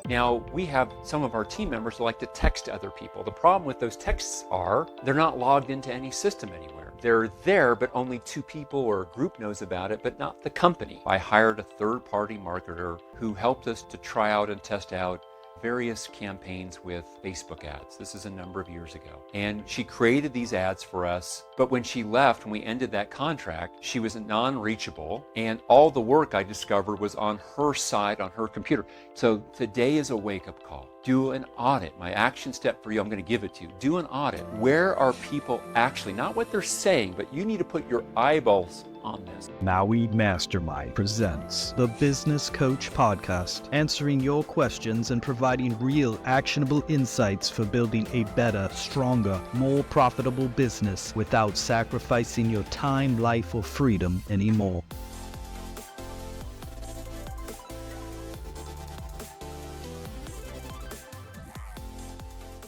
Now, we have some of our team members who like to text other people. The problem with those texts are they're not logged into any system anywhere. They're there, but only two people or a group knows about it, but not the company. I hired a third-party marketer who helped us to try out and test out various campaigns with Facebook ads. This is a number of years ago. And she created these ads for us, but when she left, when we ended that contract, she was non-reachable, and all the work I discovered was on her side, on her computer. So today is a wake-up call. Do an audit. My action step for you, I'm going to give it to you. Do an audit. Where are people actually, not what they're saying, but you need to put your eyeballs on this. Maui Mastermind presents the Business Coach Podcast, answering your questions and providing real actionable insights for building a better, stronger, more profitable business without sacrificing your time, life, or freedom anymore.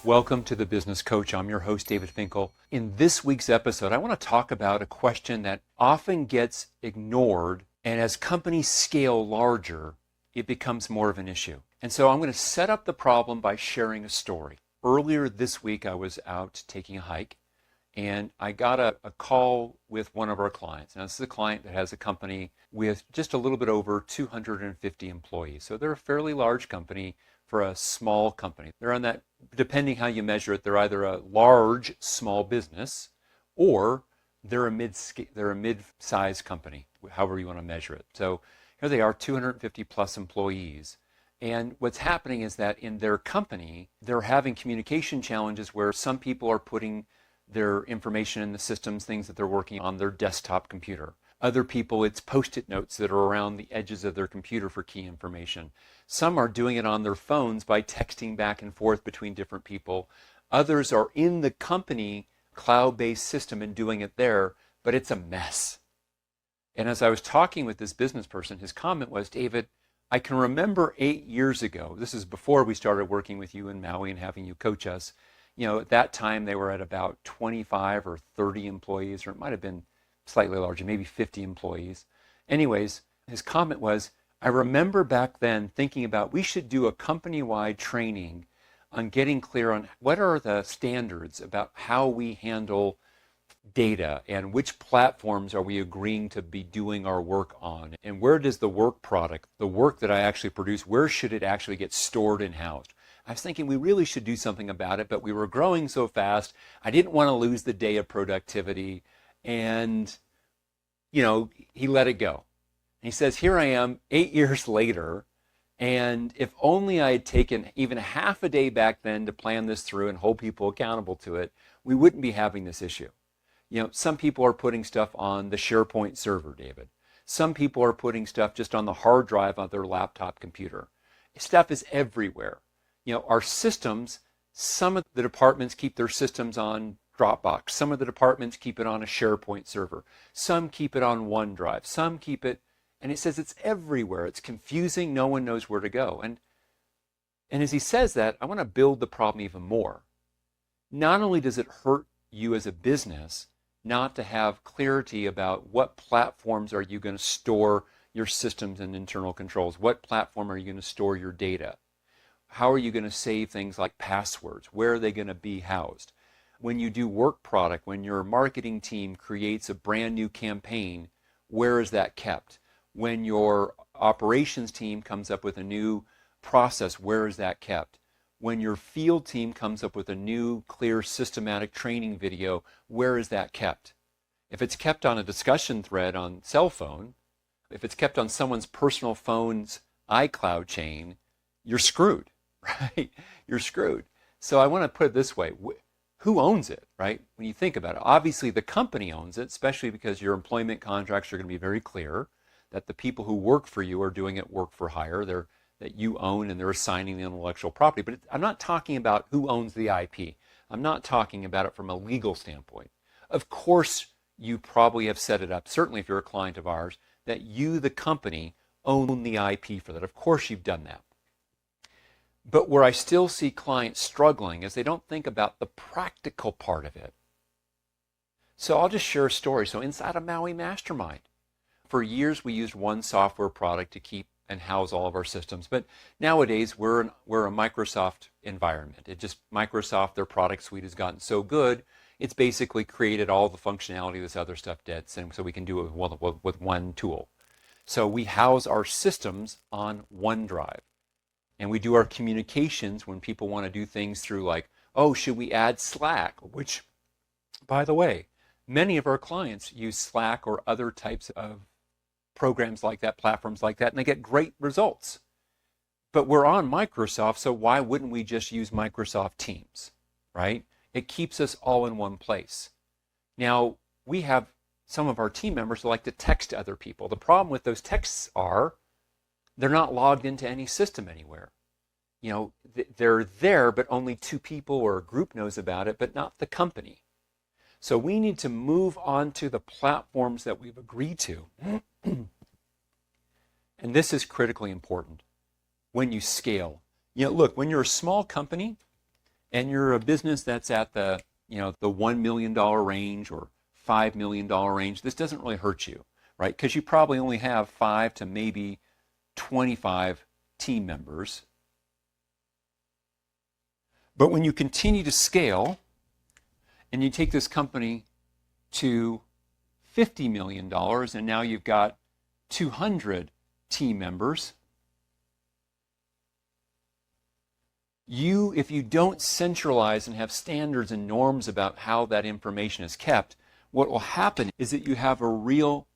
Welcome to the Business Coach. I'm your host, David Finkel. In this week's episode, I want to talk about a question that often gets ignored, and as companies scale larger, it becomes more of an issue. And so I'm going to set up the problem by sharing a story. Earlier this week, I was out taking a hike, and I got a call with one of our clients. Now, this is a client that has a company with just a little bit over 250 employees. So they're a fairly large company for a small company. They're on that, depending how you measure it, they're either a large small business or they're a mid-sized company, however you want to measure it. So here they are, 250 plus employees. And what's happening is that in their company, they're having communication challenges where some people are putting their information in the systems, things that they're working on their desktop computer. Other people, it's Post-it notes that are around the edges of their computer for key information. Some are doing it on their phones by texting back and forth between different people. Others are in the company cloud-based system and doing it there, but it's a mess. And as I was talking with this business person, his comment was, David, I can remember 8 years ago, this is before we started working with you in Maui and having you coach us, at that time they were at about 25 or 30 employees, or it might have been slightly larger, maybe 50 employees. Anyways, his comment was, I remember back then thinking about we should do a company-wide training on getting clear on what are the standards about how we handle data and which platforms are we agreeing to be doing our work on, and where does the work product, the work that I actually produce, where should it actually get stored and housed? I was thinking we really should do something about it, but we were growing so fast, I didn't want to lose the day of productivity. And, he let it go. And he says, here I am 8 years later, and if only I had taken even half a day back then to plan this through and hold people accountable to it, we wouldn't be having this issue. Some people are putting stuff on the SharePoint server, David. Some people are putting stuff just on the hard drive on their laptop computer. Stuff is everywhere. Our systems, some of the departments keep their systems on Dropbox. Some of the departments keep it on a SharePoint server. Some keep it on OneDrive. Some keep it, and it says it's everywhere. It's confusing. No one knows where to go. And as he says that, I want to build the problem even more. Not only does it hurt you as a business not to have clarity about what platforms are you going to store your systems and internal controls, what platform are you going to store your data, how are you going to save things like passwords, where are they going to be housed? When you do work product, when your marketing team creates a brand new campaign, where is that kept? When your operations team comes up with a new process, where is that kept? When your field team comes up with a new, clear, systematic training video, where is that kept? If it's kept on a discussion thread on cell phone, if it's kept on someone's personal phone's iCloud chain, you're screwed, right? You're screwed. So I want to put it this way. Who owns it, right? When you think about it, obviously the company owns it, especially because your employment contracts are going to be very clear that the people who work for you are doing it work for hire, that you own, and they're assigning the intellectual property. But I'm not talking about who owns the IP. I'm not talking about it from a legal standpoint. Of course, you probably have set it up, certainly if you're a client of ours, that you, the company, own the IP for that. Of course you've done that. But where I still see clients struggling is they don't think about the practical part of it. So I'll just share a story. So inside of Maui Mastermind, for years we used one software product to keep and house all of our systems. But nowadays we're a Microsoft environment. Microsoft, their product suite has gotten so good, it's basically created all the functionality this other stuff did, and so we can do it with one tool. So we house our systems on OneDrive, and we do our communications when people want to do things through, like, oh, should we add Slack? Which, by the way, many of our clients use Slack or other types of programs like that, platforms like that, and they get great results. But we're on Microsoft, so why wouldn't we just use Microsoft Teams, right? It keeps us all in one place. Now, we have some of our team members who like to text to other people. The problem with those texts are they're not logged into any system anywhere. You know, they're there, but only two people or a group knows about it, but not the company. So we need to move on to the platforms that we've agreed to. And this is critically important when you scale. You know, look, when you're a small company and you're a business that's at the $1 million range or $5 million range, this doesn't really hurt you, right? Because you probably only have 5 to maybe 25 team members. But when you continue to scale and you take this company to $50 million and now you've got 200 team members, if you don't centralize and have standards and norms about how that information is kept, what will happen is that you have a real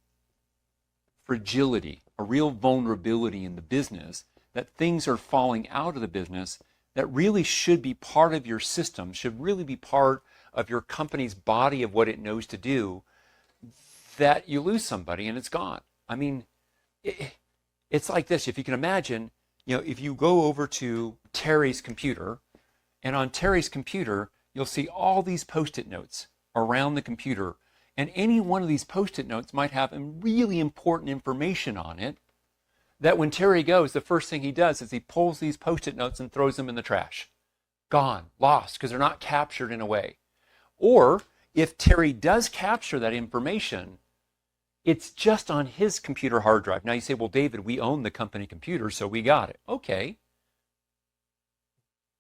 fragility, a real vulnerability in the business, that things are falling out of the business that really should be part of your system, should really be part of your company's body of what it knows to do, that you lose somebody and it's gone. I mean, it's like this. If you can imagine, if you go over to Terry's computer, and on Terry's computer, you'll see all these Post-it notes around the computer, and any one of these Post-it notes might have really important information on it, that when Terry goes, the first thing he does is he pulls these Post-it notes and throws them in the trash. Gone, lost, because they're not captured in a way. Or if Terry does capture that information, it's just on his computer hard drive. Now you say, well, David, we own the company computer, so we got it. Okay.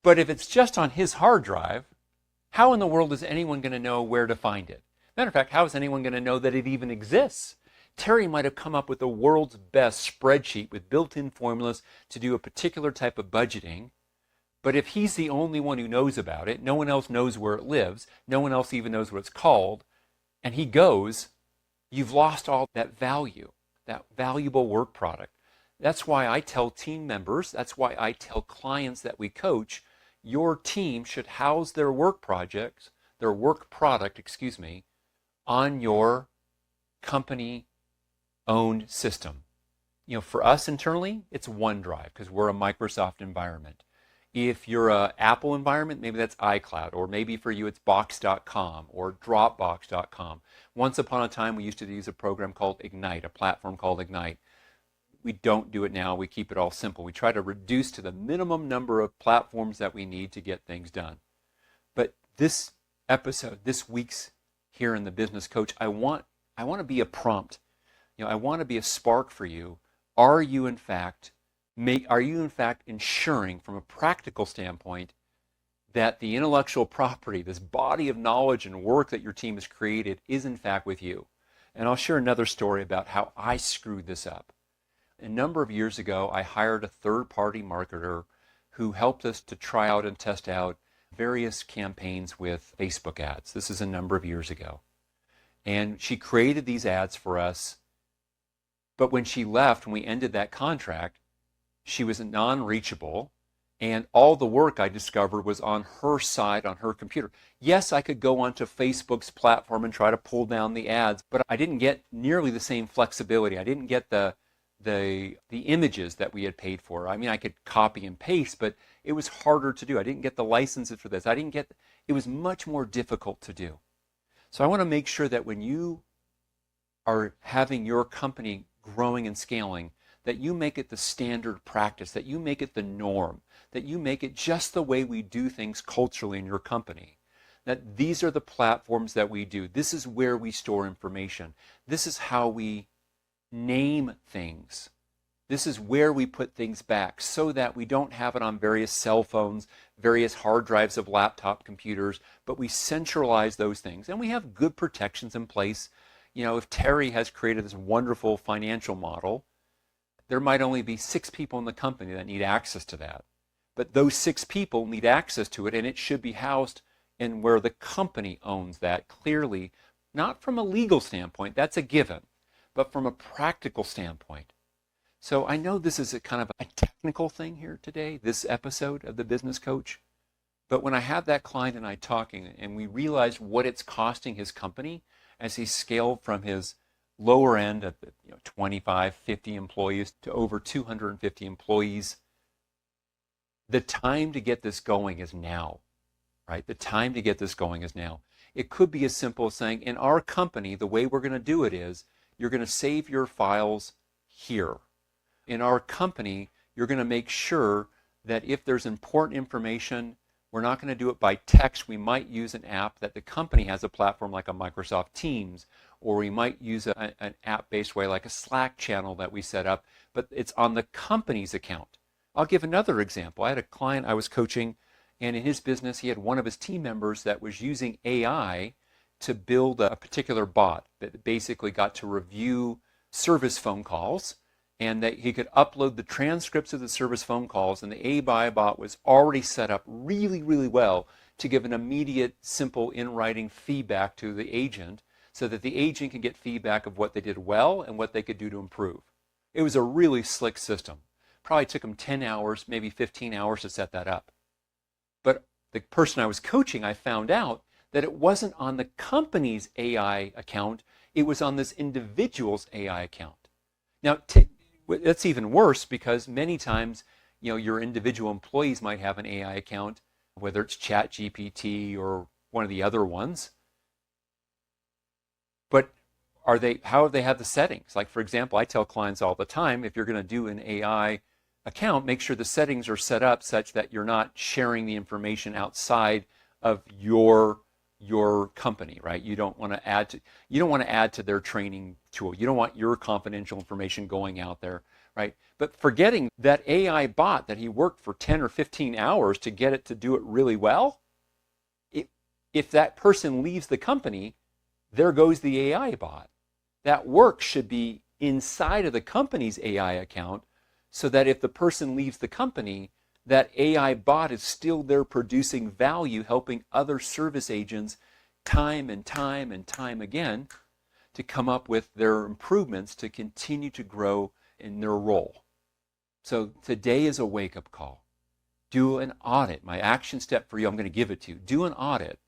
But if it's just on his hard drive, how in the world is anyone going to know where to find it? Matter of fact, how is anyone going to know that it even exists? Terry might have come up with the world's best spreadsheet with built-in formulas to do a particular type of budgeting. But if he's the only one who knows about it, no one else knows where it lives, no one else even knows what it's called, and he goes, you've lost all that value, that valuable work product. That's why I tell team members, that's why I tell clients that we coach, your team should house their work product, on your company-owned system. For us internally, it's OneDrive because we're a Microsoft environment. If you're an Apple environment, maybe that's iCloud, or maybe for you it's Box.com or Dropbox.com. Once upon a time, we used to use a program called Ignite, a platform called Ignite. We don't do it now. We keep it all simple. We try to reduce to the minimum number of platforms that we need to get things done. But this episode, this week's here in the Business Coach, I want to be a prompt. I want to be a spark for you. Are you in fact ensuring from a practical standpoint that the intellectual property, this body of knowledge and work that your team has created, is in fact with you? And I'll share another story about how I screwed this up. A number of years ago, I hired a third-party marketer who helped us to try out and test out various campaigns with Facebook ads. This is a number of years ago. And she created these ads for us. But when she left, when we ended that contract, she was non-reachable, and all the work I discovered was on her side, on her computer. Yes, I could go onto Facebook's platform and try to pull down the ads, but I didn't get nearly the same flexibility. I didn't get the images that we had paid for. I mean, I could copy and paste, but it was harder to do. I didn't get the licenses for this. It was much more difficult to do. So I want to make sure that when you are having your company growing and scaling, that you make it the standard practice, that you make it the norm, that you make it just the way we do things culturally in your company. That these are the platforms that we do. This is where we store information. This is how we name things. This is where we put things back so that we don't have it on various cell phones, various hard drives of laptop computers, but we centralize those things. And we have good protections in place. If Terry has created this wonderful financial model, there might only be 6 people in the company that need access to that. But those 6 people need access to it, and it should be housed in where the company owns that clearly, not from a legal standpoint, that's a given, but from a practical standpoint. So I know this is a kind of a technical thing here today, this episode of The Business Coach, but when I have that client and I talking and we realize what it's costing his company as he scaled from his lower end of 25, 50 employees to over 250 employees, the time to get this going is now, right? The time to get this going is now. It could be as simple as saying, in our company, the way we're going to do it is you're going to save your files here. In our company, you're going to make sure that if there's important information, we're not going to do it by text. We might use an app that the company has, a platform like a Microsoft Teams, or we might use an app-based way like a Slack channel that we set up, but it's on the company's account. I'll give another example. I had a client I was coaching, and in his business, he had one of his team members that was using AI to build a particular bot that basically got to review service phone calls, and that he could upload the transcripts of the service phone calls, and the AI bot was already set up really, really well to give an immediate, simple in-writing feedback to the agent so that the agent can get feedback of what they did well and what they could do to improve. It was a really slick system. Probably took him 10 hours, maybe 15 hours to set that up. But the person I was coaching, I found out that it wasn't on the company's AI account, it was on this individual's AI account. Now, that's even worse because many times, your individual employees might have an AI account, whether it's ChatGPT or one of the other ones. But how do they have the settings? Like, for example, I tell clients all the time, if you're going to do an AI account, make sure the settings are set up such that you're not sharing the information outside of your company, right? You don't want to add to their training tool. You don't want your confidential information going out there, right? But forgetting that AI bot that he worked for 10 or 15 hours to get it to do it really well, if that person leaves the company, there goes the AI bot. That work should be inside of the company's AI account so that if the person leaves the company, that AI bot is still there producing value, helping other service agents time and time and time again to come up with their improvements to continue to grow in their role. So today is a wake-up call. Do an audit. My action step for you, I'm going to give it to you. Do an audit.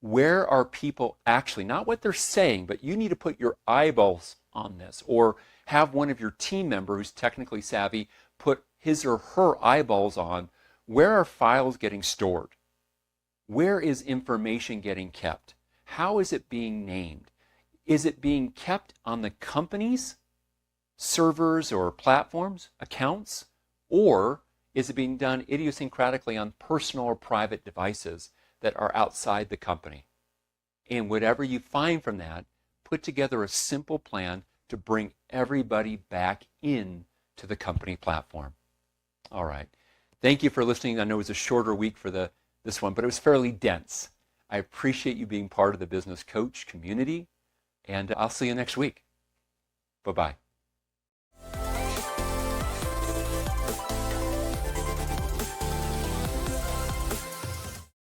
Where are people actually, not what they're saying, but you need to put your eyeballs on this, or have one of your team members who's technically savvy put his or her eyeballs on where are files getting stored? Where is information getting kept? How is it being named? Is it being kept on the company's servers or platforms, accounts, or is it being done idiosyncratically on personal or private devices that are outside the company? And whatever you find from that, put together a simple plan to bring everybody back in to the company platform. All right. Thank you for listening. I know it was a shorter week for this one, but it was fairly dense. I appreciate you being part of the Business Coach community, and I'll see you next week. Bye-bye.